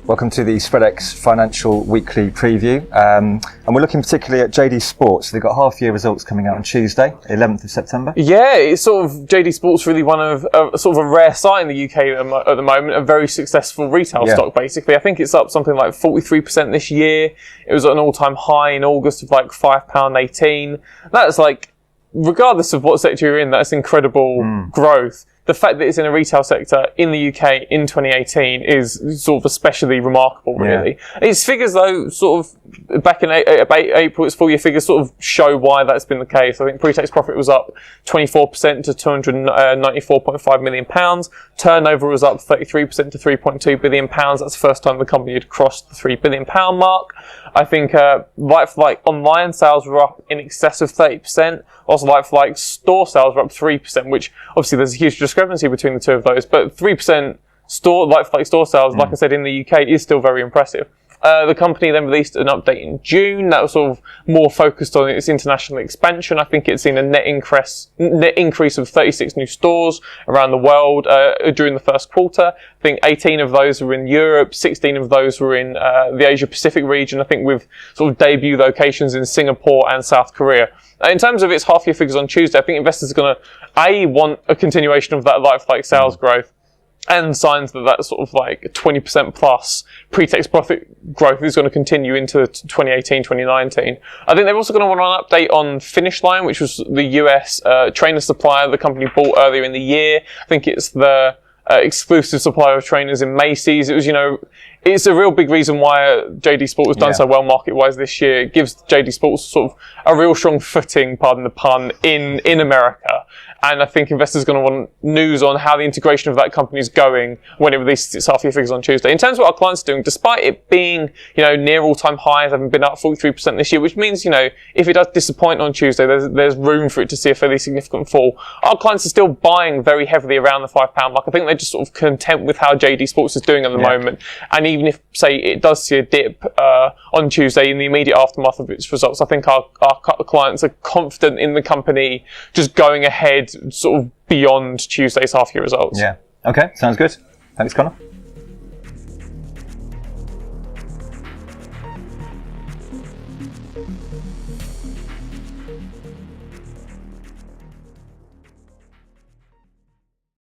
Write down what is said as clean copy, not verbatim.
Welcome to the Spreadex Financial Weekly Preview. And we're looking particularly at JD Sports. They've got half-year results coming out on Tuesday, 11th of September. Yeah, it's sort of JD Sports really one of sort of a rare sight in the UK at the moment, a very successful retail stock basically. I think it's up something like 43% this year. It was at an all-time high in August of like £5.18. That's like, regardless of what sector you're in, that's incredible growth. The fact that it's in a retail sector in the UK in 2018 is sort of especially remarkable, really. Yeah. Its figures, though, sort of back in April, its full-year figures sort of show why that's been the case. I think pre-tax profit was up 24% to £294.5 million. Turnover was up 33% to £3.2 billion. That's the first time the company had crossed the £3 billion mark. I think like-for-like online sales were up in excess of 30%. Also, like-for-like store sales were up 3%, which obviously there's a huge discrepancy between the two of those. But 3% like-for-like store sales, like I said, in the UK is still very impressive. The company then released an update in June that was sort of more focused on its international expansion. I think it's seen a net increase of 36 new stores around the world during the first quarter. I think 18 of those were in Europe, 16 of those were in the Asia Pacific region, I think with sort of debut locations in Singapore and South Korea. In terms of its half-year figures on Tuesday, I think investors are going to, want a continuation of that like-for-like sales growth, and signs that sort of like 20% plus pre-tax profit growth is going to continue into 2018, 2019. I think they're also going to want an update on Finish Line, which was the US trainer supplier the company bought earlier in the year. I think it's the exclusive supplier of trainers in Macy's. It was, it's a real big reason why JD Sports has done so well market-wise this year. It gives JD Sports sort of a real strong footing, pardon the pun, in America. And I think investors are going to want news on how the integration of that company is going when it releases its half-year figures on Tuesday. In terms of what our clients are doing, despite it being, near all-time highs, having been up 43% this year, which means, if it does disappoint on Tuesday, there's room for it to see a fairly significant fall. Our clients are still buying very heavily around the £5 mark. I think they're just sort of content with how JD Sports is doing at the moment. And even if, say, it does see a dip on Tuesday in the immediate aftermath of its results, I think our clients are confident in the company just going ahead sort of beyond Tuesday's half-year results. Yeah. Okay, sounds good. Thanks, Connor.